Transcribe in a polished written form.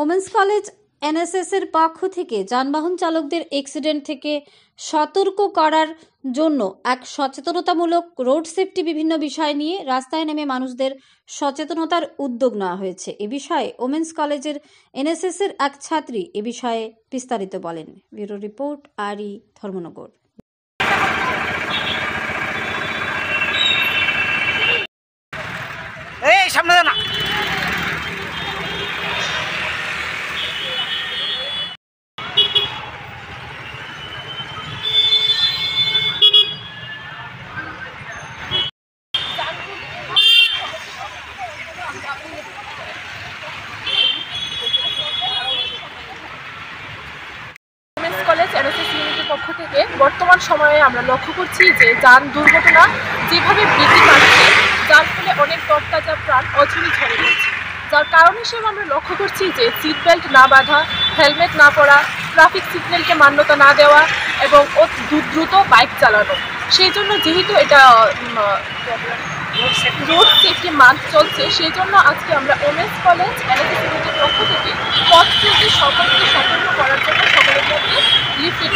Women's college NSS এর পক্ষ থেকে যানবাহন চালকদের অ্যাক্সিডেন্ট থেকে সতর্ক করার জন্য এক সচেতনতামূলক রোড সেফটি বিভিন্ন বিষয় নিয়ে রাস্তায় নেমে মানুষদের সচেতনতার উদ্যোগ নেওয়া হয়েছে। এ বিষয়ে ওমেন্স কলেজের এনএসএস এর এক ছাত্রী এ বিষয়ে বিস্তারিত বলেন। ব্যুরো রিপোর্ট আরই ধর্মনগর। এই সামনে না কলেজ এনএসএস ইউনিটের পক্ষ থেকে বর্তমান সময়ে আমরা লক্ষ্য করছি যে যান দুর্ঘটনা যেভাবে বৃদ্ধি পাচ্ছে, যার ফলে অনেক তরতাজা প্রাণ অঝরে ঝরে যাচ্ছে। যার কারণ হিসেবে আমরা লক্ষ্য করছি যে সিট বেল্ট না বাঁধা, হেলমেট না পরা, ট্রাফিক সিগন্যালকে মান্যতা না দেওয়া এবং দ্রুত বাইক চালানো। সেই জন্য যেহেতু এটা রোড সেফটি মান্থ চলছে, সেই জন্য আজকে আমরা ওমেন্স কলেজ এনএসএস ইউনিটের পক্ষ থেকে পথ চলতে সকলকে সতর্ক করার জন্য সকলের মধ্যে লিফলেট